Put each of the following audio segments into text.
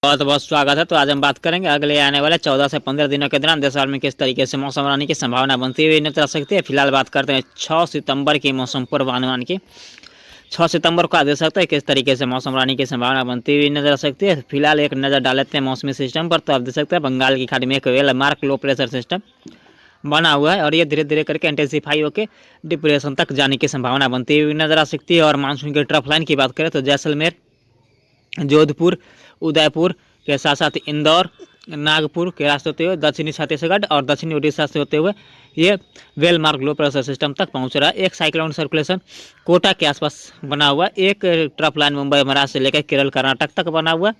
बहुत बहुत स्वागत है। तो आज हम बात करेंगे अगले आने वाले 14 से 15 दिनों के दौरान देश भर में किस तरीके से मौसम रहने की संभावना बनती हुई नजर आ सकती है। फिलहाल बात करते हैं 6 सितंबर की मौसम पूर्वानुमान की। 6 सितंबर को आप देख सकते हैं किस तरीके से मौसम रहने की संभावना बनती हुई नजर आ सकती है। फिलहाल एक नज़र डाल लेते हैं मौसमी सिस्टम पर। तो आप देख सकते हैं बंगाल की खाड़ी में एक well mark low pressure system बना हुआ है और ये धीरे धीरे करके इंटेंसिफाई होकर डिप्रेशन तक जाने की संभावना बनती हुई नजर आ सकती है। और मानसून की ट्रफ लाइन की बात करें तो जैसलमेर, जोधपुर, उदयपुर के साथ साथ इंदौर, नागपुर के रास्ते होते हुए दक्षिणी छत्तीसगढ़ और दक्षिणी उड़ीसा से होते हुए ये well mark low pressure system तक पहुंच रहा है। एक साइक्लोन सर्कुलेशन कोटा के आसपास बना हुआ है, एक ट्रफ लाइन मुंबई महाराष्ट्र से लेकर केरल कर्नाटक तक बना हुआ है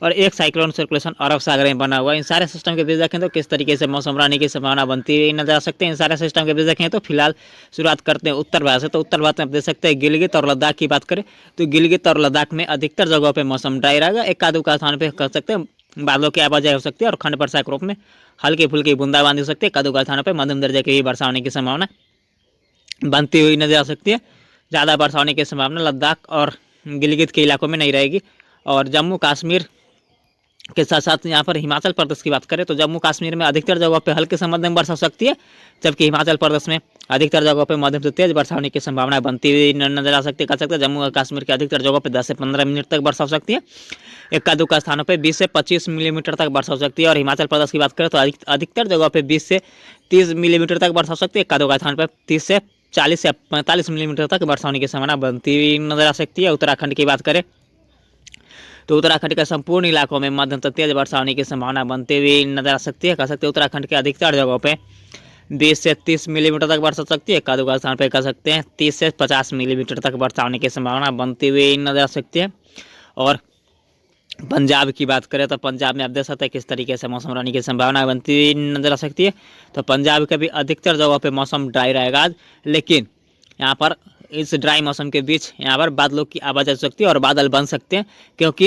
और एक साइक्लोन सर्कुलेशन अरब सागर में बना हुआ है। इन सारे सिस्टम के बीच देखें तो किस तरीके से मौसम रहने की संभावना बनती हुई नजर आ सकते हैं। इन सारे सिस्टम के बीच देखें तो फिलहाल शुरुआत करते हैं उत्तर भारत से। तो उत्तर भारत में आप देख सकते हैं गिलगित और लद्दाख की बात करें तो गिलगित और लद्दाख में अधिकतर जगहों पर मौसम ड्राई रहेगा। एक आधु का स्थान पर कर सकते हैं बादलों की आवाजाही हो सकती है और खंड वर्षा के रूप में हल्की फुल्की बूंदाबांदी हो सकती है। कदू का स्थानों पर मध्यम दर्जे की वर्षा होने की संभावना बनती हुई नजर आ सकती है। ज़्यादा वर्षा होने की संभावना लद्दाख और गिलगित के इलाकों में नहीं रहेगी। और जम्मू कश्मीर के साथ साथ यहाँ पर हिमाचल प्रदेश की बात करें तो जम्मू कश्मीर में अधिकतर जगहों पे हल्के से मध्यम वर्षा हो सकती है, जबकि हिमाचल प्रदेश में अधिकतर जगहों पे मध्यम से तेज वर्षा होने की संभावना बनती हुई नजर आ सकती है। कह सकते हैं जम्मू और कश्मीर के अधिकतर जगहों पे 10 से 15 मिनट तक वर्षा हो सकती है। इक्का दुक्का स्थानों पे 20 से 25 मिलीमीटर तक वर्षा हो सकती है। और हिमाचल प्रदेश की बात करें तो अधिकतर जगहों पे 20 से 30 मिलीमीटर तक वर्षा हो सकती है। इक्का दुक्का स्थान पर 30 से 40 से 45 मिलीमीटर तक वर्षा होने की संभावना बनती हुई नजर आ सकती है। उत्तराखंड की बात करें तो उत्तराखंड के संपूर्ण इलाकों में मध्यम से तेज वर्षा होने की संभावना बनती हुई नजर आ सकती है। कह सकते हैं उत्तराखंड के अधिकतर जगहों पे 20 से 30 मिलीमीटर तक वर्षा हो सकती है। एक आधु स्थान पर कह सकते हैं 30 से 50 मिलीमीटर तक वर्षा होने की संभावना बनती हुई नजर आ सकती है। और पंजाब की बात करें तो पंजाब में आप देख सकते हैं किस तरीके से मौसम रहने की संभावना बनती हुई नजर आ सकती है। तो पंजाब के भी अधिकतर जगहों पर मौसम ड्राई रहेगा आज, लेकिन यहाँ पर इस ड्राई मौसम के बीच यहाँ पर बादलों की आवाजाही हो सकती है और बादल बन सकते हैं, क्योंकि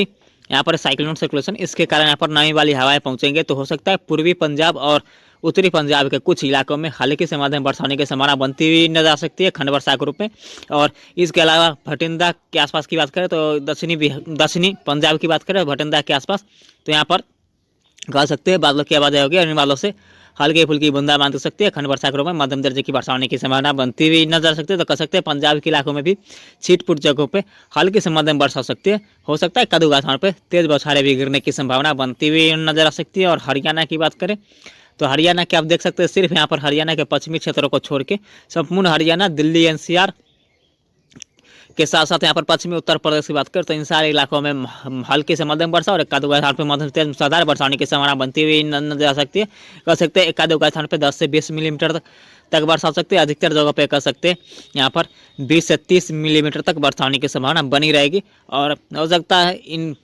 यहाँ पर साइक्लोन सर्कुलेशन इसके कारण यहाँ पर नमी वाली हवाएं पहुँचेंगे। तो हो सकता है पूर्वी पंजाब और उत्तरी पंजाब के कुछ इलाकों में हल्की से मध्यम वर्षा होने की संभावना बनती हुई नजर आ सकती है खंड वर्षा के रूप में। और इसके अलावा भटिंडा के आसपास की बात करें तो दक्षिणी पंजाब की बात करें भटिंडा के आसपास तो यहाँ पर कह सकते हैं बादलों की आवाजाही होगी और इन बादलों से हल्की फुल्की बूंदाबांदी हो सकती है। खंड वर्षा के रूप में मध्यम दर्जे की वर्षा होने की संभावना बनती हुई नजर आ सकती है। तो कह सकते हैं पंजाब के इलाकों में भी छिटपुट जगहों पे हल्की से मध्यम वर्षा हो सकती है। हो सकता है कदू स्थान पर तेज बौछारें भी गिरने की संभावना बनती हुई नजर आ सकती है। और हरियाणा की बात करें तो हरियाणा के आप देख सकते हैं सिर्फ यहाँ पर हरियाणा के पश्चिमी क्षेत्रों को छोड़ के संपूर्ण हरियाणा, दिल्ली एनसीआर के साथ साथ यहाँ पर पश्चिमी उत्तर प्रदेश की बात करें तो इन सारे इलाकों में हल्की से मध्यम वर्षा और एक आधु स्थान पर मध्यम तेज मूसलाधार वर्षा होने की संभावना बनती हुई नजर आ सकती है। कह सकते हैं एक आधु स्थान पर 10 से 20 मिलीमीटर तक वर्षा हो सकती है। अधिकतर जगहों पे कह सकते हैं यहाँ पर 20 से 30 मिलीमीटर तक वर्षा होने की संभावना बनी रहेगी। और हो सकता है इन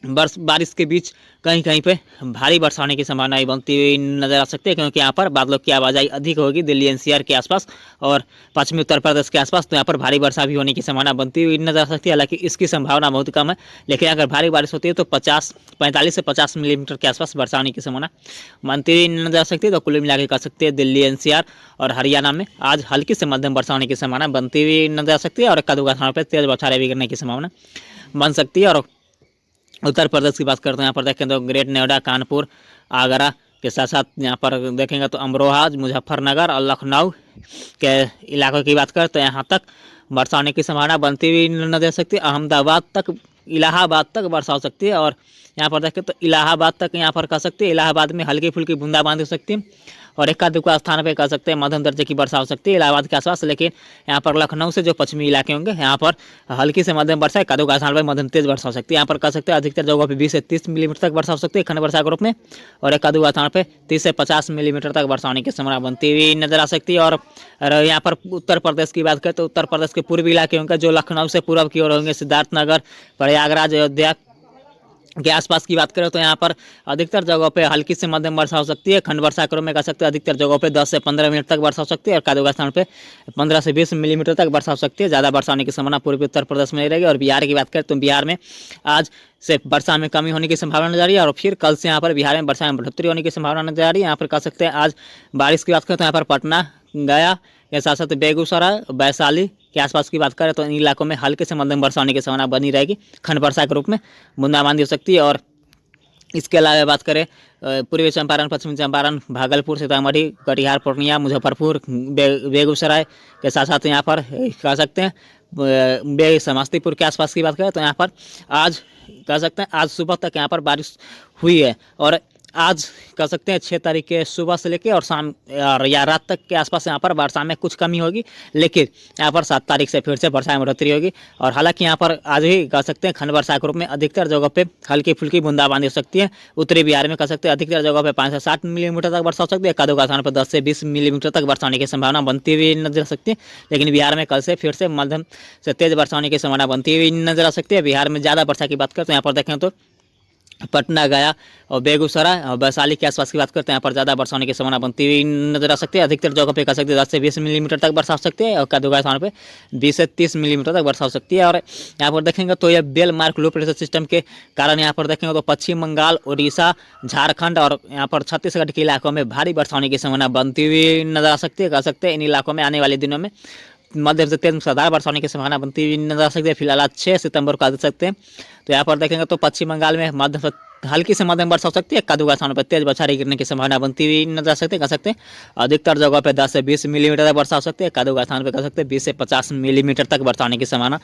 बारिश के बीच कहीं कहीं पे भारी वर्षा होने की संभावना बनती हुई नजर आ सकती है, क्योंकि यहाँ पर बादलों की आवाजाही अधिक होगी दिल्ली एनसीआर के आसपास और पश्चिमी उत्तर प्रदेश के आसपास। तो यहाँ पर भारी वर्षा भी होने की संभावना बनती हुई नजर आ सकती है। हालांकि इसकी संभावना बहुत कम है, लेकिन अगर भारी बारिश होती है तो 45 से 50 मिलीमीटर के आसपास वर्षा होने की संभावना बनती हुई नजर आ सकती है। तो कुल मिलाकर कह सकते हैं दिल्ली एनसीआर और हरियाणा में आज हल्की से मध्यम वर्षा होने की संभावना बनती हुई नजर आ सकती है और एक आधु स्थानों पर तेज बौछारें भी गिरने की संभावना बन सकती है। और उत्तर प्रदेश की बात करते हैं यहाँ पर देखें तो ग्रेट नोएडा, कानपुर, आगरा के साथ साथ यहाँ पर देखेंगे तो अमरोहा, मुजफ्फरनगर और लखनऊ के इलाकों की बात करें तो यहाँ तक वर्षा होने की संभावना बनती हुई नजर आ सकती है। अहमदाबाद तक, इलाहाबाद तक वर्षा हो सकती है। और यहाँ पर देखें तो इलाहाबाद तक यहाँ पर कह सकते हैं इलाहाबाद में हल्की फुल्की बूंदाबांदी हो सकती है और एक दुक्का स्थान पे कह सकते हैं मध्यम दर्जे की वर्षा हो सकती है इलाहाबाद के आसपास। लेकिन यहाँ पर लखनऊ से जो पश्चिमी इलाके होंगे यहाँ पर हल्की से मध्यम वर्षा, एक दुक्का स्थान पर मध्यम तेज वर्षा हो सकती है। यहाँ पर कह सकते हैं अधिकतर जगहों पे 20 से 30 मिलीमीटर तक वर्षा हो सकती है खंड वर्षा के रूप में और एक दुक्का स्थान पर 30 से 50 मिलीमीटर तक वर्षा होने की संभावना बनती हुई नजर आ सकती है। और यहाँ पर उत्तर प्रदेश की बात करें तो उत्तर प्रदेश के पूर्वी इलाके होंगे जो लखनऊ से पूर्व की ओर होंगे, सिद्धार्थनगर, प्रयागराज, अयोध्या के आसपास की बात करें तो यहाँ पर अधिकतर जगहों पे हल्की से मध्यम वर्षा हो सकती है। खंड वर्षा क्रम में कह सकते हैं अधिकतर जगहों पे 10 से 15 मिनट तक वर्षा हो सकती है और कादोगा स्थान पे 15 से 20 मिलीमीटर तक वर्षा हो सकती है। ज़्यादा वर्षा होने की संभावना पूर्वी उत्तर प्रदेश में नहीं रहेगी। और बिहार की बात करें तो बिहार में आज से वर्षा में कमी होने की संभावना नजर आ रही है और फिर कल से यहाँ पर बिहार में वर्षा में बढ़ोतरी होने की संभावना नजर आ रही है। यहाँ पर कह सकते हैं आज बारिश की बात करें तो यहाँ पर पटना, गया के साथ साथ बेगूसराय, वैशाली के आसपास की बात करें तो इन इलाकों में हल्के से मध्यम वर्षा होने की संभावना बनी रहेगी। खंड वर्षा के रूप में बूंदाबांदी हो सकती है और इसके अलावा बात करें पूर्वी चंपारण, पश्चिमी चंपारण, भागलपुर, सीतामढ़ी, कटिहार, पूर्णिया, मुजफ्फरपुर, बेगूसराय के साथ साथ यहाँ पर कह सकते हैं समस्तीपुर के आसपास की बात करें तो यहाँ पर आज कह सकते हैं आज सुबह तक यहाँ पर बारिश हुई है। और आज कह सकते हैं 6 तारीख के सुबह से लेके और शाम और या रात तक के आसपास यहाँ पर वर्षा में कुछ कमी होगी, लेकिन यहाँ पर 7 तारीख से फिर से वर्षा में बढ़ोतरी होगी। और हालांकि यहाँ पर आज भी कह सकते हैं खंड वर्षा के रूप में अधिकतर जगहों पे हल्की फुल्की बूंदाबांदी हो सकती है। उत्तरी बिहार में कह सकते हैं अधिकतर जगहों पे 5 से 7 मिलीमीटर तक वर्षा हो सकती है। एक आधो स्थान पर 10 से 20 मिलीमीटर तक वर्षा होने की संभावना बनती हुई नजर आ सकती है। लेकिन बिहार में कल से फिर से मध्यम से तेज वर्षा होने की संभावना बनती हुई नजर आ सकती है। बिहार में ज़्यादा वर्षा की बात करें तो यहाँ पर देखें तो पटना, गया और बेगूसराय और वैशाली के आसपास की बात करते हैं, यहाँ पर ज़्यादा वर्षा होने की संभावना बनती हुई नजर आ सकती है। अधिकतर जगहों पे कह सकते हैं 10 से 20 मिलीमीटर तक वर्षा हो सकती है और कदुगा स्थान पे 20 से 30 मिलीमीटर तक वर्षा हो सकती है। और यहाँ पर देखेंगे तो ये well marked low pressure system के कारण यहाँ पर देखेंगे तो पश्चिम बंगाल, उड़ीसा, झारखंड और यहाँ पर छत्तीसगढ़ के इलाकों में भारी वर्षा होने की संभावना बनती हुई नजर आ सकती है। कह सकते हैं इन इलाकों में आने वाले दिनों में मध्यम से तेज मूसलाधार वर्षा होने की संभावना बनती हुई नजर आ सकती है। फिलहाल आज 6 सितंबर को देख सकते हैं तो यहाँ पर देखेंगे तो पश्चिम बंगाल में मध्यम से हल्की से मध्यम वर्षा हो सकती है। कदुगा स्थानों पर तेज बौछारें गिरने की संभावना बनती हुई नजर आ सकती है। कह सकते हैं अधिकतर जगहों पर 10 से 20 मिलीमीटर तक वर्षा हो सकती है। कदुगा स्थान पर कह सकते हैं 20 से 50 मिलीमीटर तक वर्षा होने की संभावना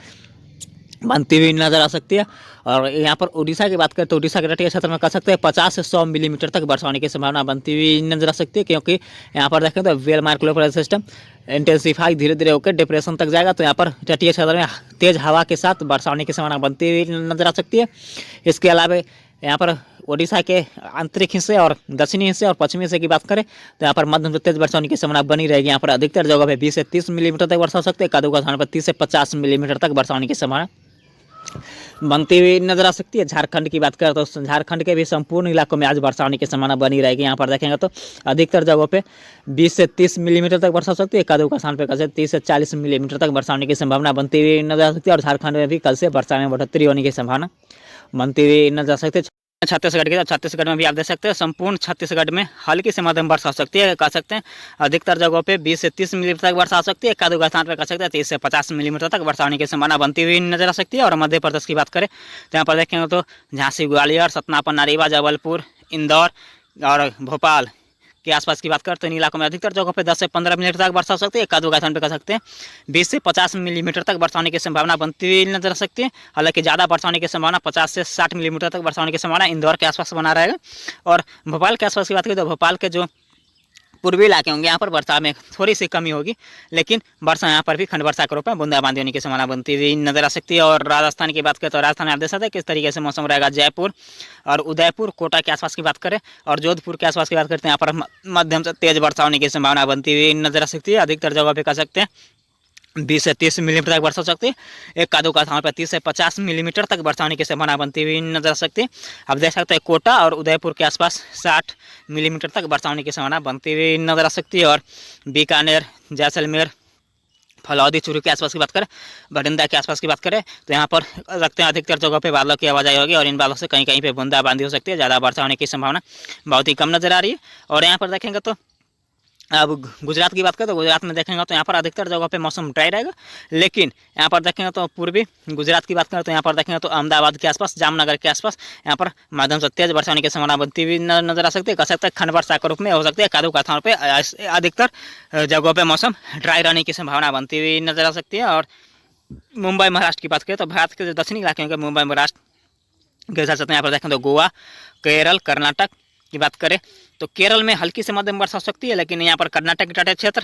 बनती हुई नजर आ सकती है। और यहाँ पर उड़ीसा की बात करें तो उड़ीसा के तटीय क्षेत्र में कह सकते हैं 50 से 100 मिलीमीटर तक वर्षा होने की संभावना बनती हुई नजर आ सकती है, क्योंकि यहाँ पर देखें तो well mark low pressure system intensify धीरे धीरे होकर डिप्रेशन तक जाएगा, तो यहाँ पर तटीय क्षेत्र में तेज हवा के साथ वर्षा होने की संभावना बनती हुई नजर आ सकती है। इसके अलावा यहाँ पर ओडिशा के आंतरिक हिस्से और दक्षिणी हिस्से और पश्चिमी हिस्से की बात करें तो यहाँ पर मध्यम से तेज वर्षा होने की संभावना बनी रहेगी। यहाँ पर अधिकतर जगह पे 20 से 30 मिलीमीटर तक वर्षा हो सकती है। कदुगा स्थान पर 30 से 50 मिलीमीटर तक वर्षा होने की संभावना बनती हुई नजर आ सकती है। झारखंड की बात करें तो झारखंड के भी संपूर्ण इलाकों में आज वर्षा होने की संभावना बनी रहेगी। यहाँ पर देखेंगे तो अधिकतर जगहों पे 20 से 30 मिलीमीटर तक वर्षा हो सकती है। कदुगा स्थान पर कल से 30 से 40 मिलीमीटर तक वर्षा होने की संभावना बनती हुई नजर आ सकती है। और झारखंड में भी कल से वर्षा में बढ़ोतरी होने की संभावना बनती हुई नजर आ सकती है। छत्तीसगढ़ की छत्तीसगढ़ में भी आप देख सकते हैं संपूर्ण छत्तीसगढ़ में हल्की से मध्यम वर्षा हो सकती है। कह सकते हैं अधिकतर जगहों पे 20 से 30 मिलीमीटर तक वर्षा हो सकती है। कदुगा स्थान पर कह सकते हैं 30 से 50 मिलीमीटर तक वर्षा होने की संभावना बनती हुई नजर आ सकती है। और मध्य प्रदेश की बात करें तो यहाँ पर देखेंगे तो झांसी, ग्वालियर, सतना, रीवा, जबलपुर, इंदौर और भोपाल के आसपास की बात करते हैं इन इलाकों में अधिकतर जगहों पे 10 से 15 मिनट तक वर्षा हो सकती है। कदुगा स्थान पे कह सकते हैं 20 से 50 मिलीमीटर तक वर्षा होने की संभावना बनती हुई नजर आ सकती है। हालांकि ज़्यादा वर्षा होने की संभावना 50 से 60 मिलीमीटर तक वर्षा होने की संभावना इंदौर के आसपास बना रहेगा। और भोपाल के आसपास की बात करें तो भोपाल के जो पूर्वी इलाके होंगे यहाँ पर वर्षा में थोड़ी सी कमी होगी, लेकिन वर्षा यहाँ पर भी खंड वर्षा के रूप में बूंदाबांदी होने की संभावना बनती हुई नजर आ सकती है। और राजस्थान की बात करें तो राजस्थान में आप देख सकते हैं किस तरीके से मौसम रहेगा। जयपुर और उदयपुर, कोटा के आसपास की बात करें और जोधपुर के आसपास की बात करते हैं यहाँ पर मध्यम से तेज वर्षा होने की संभावना बनती हुई नजर आ सकती है। अधिकतर जगह पे कह सकते हैं 20 से 30 मिलीमीटर तक वर्षा हो सकती है। एक कदुगा स्थान पर 30 से 50 मिलीमीटर तक वर्षा होने की संभावना बनती हुई नजर आ सकती है। आप देख सकते हैं कोटा और उदयपुर के आसपास 60 मिलीमीटर तक वर्षा होने की संभावना बनती हुई नजर आ सकती है। और बीकानेर, जैसलमेर, फलौदी, चूरू के आसपास की बात करें, भटिंडा के आसपास की बात करें तो यहाँ पर रखते हैं अधिकतर जगहों पे बादलों की आवाजाही होगी और इन बादलों से कहीं कहीं पे बूंदाबांदी हो सकती है। ज़्यादा वर्षा होने की संभावना बहुत ही कम नजर आ रही है। और यहाँ पर देखेंगे तो अब गुजरात की बात करें तो गुजरात में देखेंगे तो यहाँ पर अधिकतर जगहों पे मौसम ड्राई रहेगा, लेकिन यहाँ पर देखेंगे तो पूर्वी गुजरात की बात करें तो यहाँ पर देखेंगे तो अहमदाबाद के आसपास, जामनगर के आसपास यहाँ पर मध्यम से तेज वर्षा होने की संभावना बनती हुई नजर आ सकती है। कह सकते हैं खंड वर्षा के रूप में हो सकती है। कदुगा स्थान पर अधिकतर जगहों पर मौसम ड्राई रहने की संभावना बनती हुई नजर आ सकती है। और मुंबई, महाराष्ट्र की बात करें तो भारत के जो दक्षिणी इलाके होंगे मुंबई, महाराष्ट्र के साथ साथ यहाँ पर देखें तो गोवा, केरल, कर्नाटक की बात करें तो केरल में हल्की से मध्यम वर्षा हो सकती है, लेकिन यहाँ पर कर्नाटक के तटीय क्षेत्र,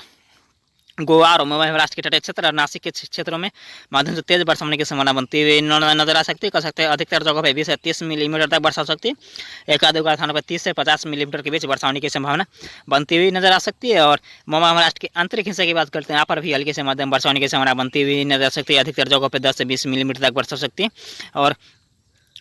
गोवा और मुंबई, महाराष्ट्र के तटीय क्षेत्र और नासिक के क्षेत्रों में मध्यम से तेज वर्षा होने की संभावना बनती हुई नजर आ सकती है। कह सकते हैं अधिकतर जगहों पर 20 से 30 मिलीमीटर तक वर्षा हो सकती है। एक आधे स्थानों पर 30 से 50 मिलीमीटर के बीच वर्षा होने की संभावना बनती हुई नजर आ सकती है। और मुंबई, महाराष्ट्र के आंतरिक हिस्से की बात करते हैं यहाँ पर भी हल्की से मध्यम वर्षा होने की संभावना बनती हुई नजर आ सकती है। अधिकतर जगहों पर 10 से 20 मिलीमीटर तक वर्षा हो सकती है। और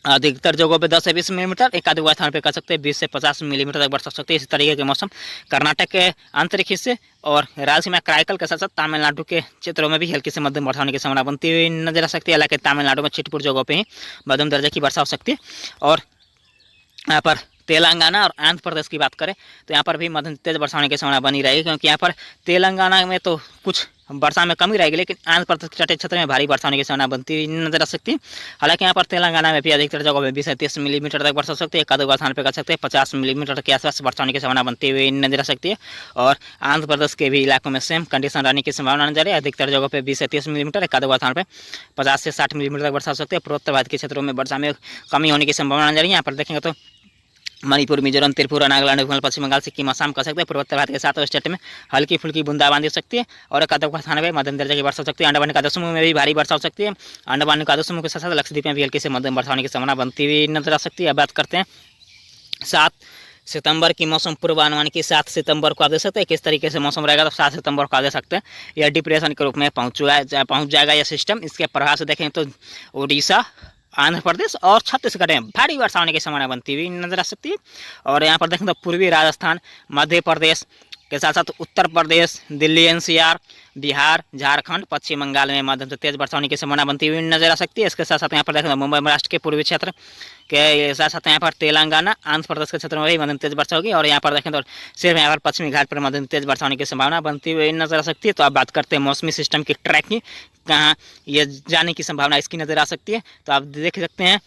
अधिकतर जगहों पे 10 से 20 मिलीमीटर, एक आधे स्थान पे कह सकते हैं 20 से 50 मिलीमीटर तक वर्षा हो सकती है। इस तरीके के मौसम कर्नाटक के आंतरिक हिस्से और रायलसीमा, कराईकल के साथ साथ तमिलनाडु के क्षेत्रों में भी हल्की से मध्यम वर्षा होने की संभावना बनती हुई नजर आ सकती है। हालांकि तमिलनाडु में छिटपुर जगहों पर ही मध्यम दर्जे की वर्षा हो सकती है। और यहाँ पर तेलंगाना और आंध्र प्रदेश की बात करें तो यहाँ पर भी मध्यम तेज वर्षा होने की संभावना बनी रहेगी, क्योंकि यहाँ पर तेलंगाना में तो कुछ वर्षा में कमी रहेगी, लेकिन आंध्र प्रदेश के तटीय क्षेत्र में भारी वर्षा होने की संभावना बनती हुई नजर आ सकती है। हालांकि यहाँ पर तेलंगाना में भी अधिकतर जगहों में 20 से 30 मिलीमीटर तक वर्षा हो सकती है। एक आध स्थान पर कर सकते हैं 50 मिलीमीटर के आसपास वर्षा होने की संभावना बनती हुई नजर आ सकती है। और आंध्र प्रदेश के भी इलाकों में सेम कंडीशन रहने की संभावना नजर है। अधिकतर जगहों पर 20 से 30 मिलीमीटर, एक आध स्थान पर 50 से 60 मिलीमीटर तक वर्षा हो सकती है। पूर्वोत्तर भारत के क्षेत्रों में वर्षा में कमी होने की संभावना नजर है। यहाँ पर देखेंगे तो मणिपुर, मिजोरम, त्रिपुरा, नागालैंड, पश्चिम बंगाल, सिक्किम, असम कर सकते हैं। पूर्वोत्तर भारत के 7 स्टेट में हल्की फुल्की बूंदाबांदी हो सकती है और एक आध स्थान में मध्यम दर्जे की वर्षा हो सकती है। अंडमान निकोबार समूह में भी भारी वर्षा हो सकती है। अंडमान निकोबार समूह के साथ साथ लक्षद्वीप में भी हल्की से मध्यम वर्षा होने की संभावना बनती हुई नजर आ सकती है। अब बात करते हैं 7 सितंबर की मौसम पूर्वानुमान की। 7 सितंबर को आप देख सकते हैं किस तरीके से मौसम रहेगा। तो 7 सितंबर को आप देख सकते हैं यह डिप्रेशन के रूप में पहुंच जाएगा यह सिस्टम। इसके प्रभाव से देखें तो उड़ीसा, आंध्र प्रदेश और छत्तीसगढ़ में भारी वर्षा होने की संभावना बनती हुई नजर आ सकती है। और यहाँ पर देखें तो पूर्वी राजस्थान, मध्य प्रदेश के साथ साथ उत्तर प्रदेश, दिल्ली एनसीआर, बिहार, झारखंड, पश्चिम बंगाल में मध्यम से तेज वर्षा होने की संभावना बनती हुई नजर आ सकती है। इसके साथ साथ यहाँ पर देखें तो मुंबई महाराष्ट्र के पूर्वी क्षेत्र के साथ साथ यहाँ पर तेलंगाना, आंध्र प्रदेश के क्षेत्र में भी मध्यम तेज वर्षा होगी। और यहाँ पर देखें तो सिर्फ यहाँ पर पश्चिमी घाट पर मध्यम तेज वर्षा होने की संभावना बनती हुई नजर आ सकती है। तो आप बात करते हैं मौसमी सिस्टम की ट्रैक की, कहाँ ये जाने की संभावना इसकी नजर आ सकती है। तो आप देख सकते हैं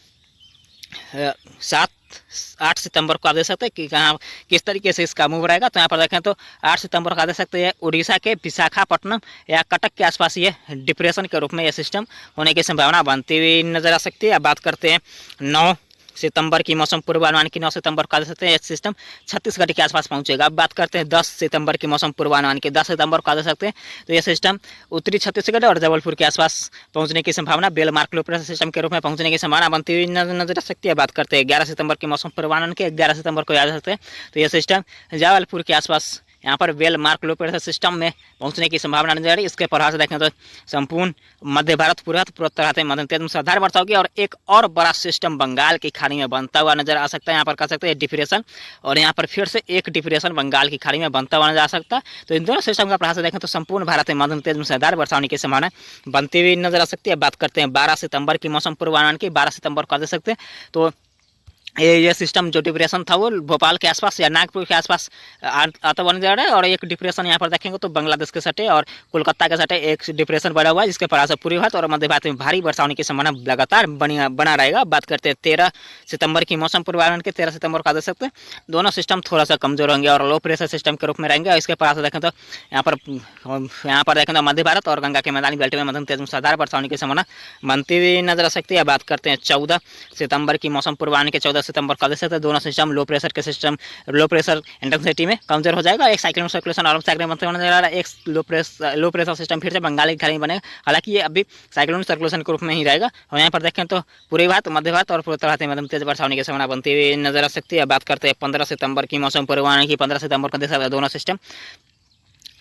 8 सितंबर को आप देख सकते हैं कि कहाँ किस तरीके से इसका मूव रहेगा। तो यहाँ पर देखें तो 8 सितंबर को आप देख सकते हैं उड़ीसा के विशाखापट्टनम या कटक के आसपास ये डिप्रेशन के रूप में यह सिस्टम होने की संभावना बनती हुई नजर आ सकती है। अब बात करते हैं 9 सितंबर की मौसम पूर्वानुमान की। 9 सितंबर को आ सकते हैं यह सिस्टम छत्तीसगढ़ के आसपास पहुंचेगा। अब बात करते हैं 10 सितंबर की मौसम पूर्वानुमान की। 10 सितंबर को आ सकते हैं तो यह सिस्टम उत्तरी छत्तीसगढ़ और जबलपुर के आसपास पहुंचने की संभावना, बेलमार्क लो प्रेशर सिस्टम के रूप में पहुंचने की संभावना बनती हुई नजर आ सकती है। बात करते हैं 11 सितंबर की मौसम पूर्वानुमान की। 11 सितंबर को याद सकते हैं तो यह सिस्टम जबलपुर के आसपास यहाँ पर well mark low pressure system में पहुंचने की संभावना नजर आ रही है। इसके प्रभाव से देखें तो संपूर्ण मध्य भारत, पूर्वोत्तर भारत में मध्यम तेज मुसलाधार वर्षा होगी। और एक और बड़ा सिस्टम बंगाल की खाड़ी में बनता हुआ नजर आ सकता है। यहाँ पर कह सकते हैं डिप्रेशन, और यहाँ पर फिर से एक डिप्रेशन बंगाल की खाड़ी में बनता हुआ नजर आ सकता है। तो इन दोनों सिस्टम का प्रभाव से देखें तो संपूर्ण भारत में मध्यम तेज मुसलाधार वर्षा होने की संभावना बनती हुई नजर आ सकती है। बात करते हैं 12 सितंबर की मौसम पूर्वानुमान की। 12 सितंबर को देख सकते हैं तो ये सिस्टम जो डिप्रेशन था वो भोपाल के आसपास या नागपुर के आसपास आता बन जा रहा है। और एक डिप्रेशन यहाँ पर देखेंगे तो बांग्लादेश के सटे और कोलकाता के सटे एक डिप्रेशन बना हुआ है, जिसके प्रभाव से पूर्वी भारत और मध्य भारत में भारी वर्षा होने की संभावना लगातार बना रहेगा। बात करते हैं 13 सितंबर की मौसम पूर्वानुमान के। 13 सितंबर को देख सकते हैं दोनों सिस्टम थोड़ा सा कमजोर होंगे और लो प्रेशर सिस्टम के रूप में रहेंगे। और इसके प्रभाव से देखें तो यहाँ पर देखें तो मध्य भारत और गंगा के मैदानी बेल्ट में मध्यम तेज मुसलाधार वर्षा होने की संभावना बनती हुई नजर आ सकती है। बात करते हैं 14 सितंबर की मौसम पूर्वानुमान के। 14 सितंबर का देख सकते हैं दोनों सिस्टम लो प्रेशर इंटेंसिटी में कमजोर हो जाएगा। एक साइक्लोन सर्कुलेशन और साइक्लोन बनते होने जा रहा है। एक लो प्रेशर सिस्टम फिर से बंगाल की खाड़ी में बनेगा। हालांकि ये अभी साइक्लोन सर्कुलेशन के रूप में ही रहेगा। और यहाँ पर देखें तो पूर्वी भारत, मध्य भारत और पूर्वोत्तर भारत में मध्यम तेज वर्षा होने की संभावना बनती हुई नजर आ सकती है। बात करते हैं 15 सितंबर की मौसम पूर्वानुमान की। 15 सितंबर को देख सकते हैं दोनों सिस्टम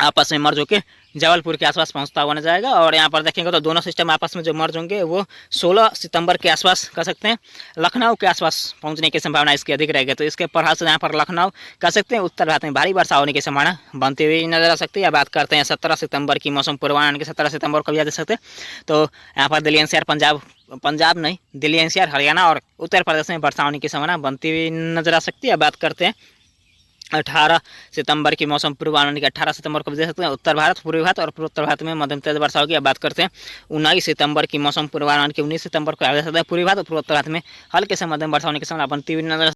आपस में मर्ज होकर जबलपुर के आसपास पहुंचता हुआ नजर आएगा। और यहाँ पर देखेंगे तो दोनों सिस्टम आपस में जो मर्ज होंगे वो 16 सितंबर के आसपास कह सकते हैं लखनऊ के आसपास पहुंचने की संभावना इसकी अधिक रहेगी। तो इसके प्रभाव से यहाँ पर लखनऊ कह सकते हैं उत्तर भारत में भारी वर्षा होने की संभावना बनती हुई नजर आ सकती है। बात करते हैं 17 सितंबर की मौसम पूर्वानुमान की। 17 सितंबर को भी देख सकते हैं तो यहाँ पर दिल्ली एनसीआर, पंजाब नहीं, दिल्ली एनसीआर, हरियाणा और उत्तर प्रदेश में वर्षा होने की संभावना बनती हुई नजर आ सकती है। बात करते हैं 18 सितंबर की मौसम पूर्वानुमान की। 18 सितंबर को भी देख सकते हैं उत्तर भारत, पूर्वी भारत और पूर्वोत्तर भारत में मध्यम तेज वर्षा होगी। अब बात करते हैं 19 सितंबर की मौसम पूर्वानुमान की। 19 सितंबर को देख सकते हैं पूर्वी भारत और पूर्वोत्तर भारत में हल्के से मध्यम वर्षा होने की संभावना बनती हुई नजर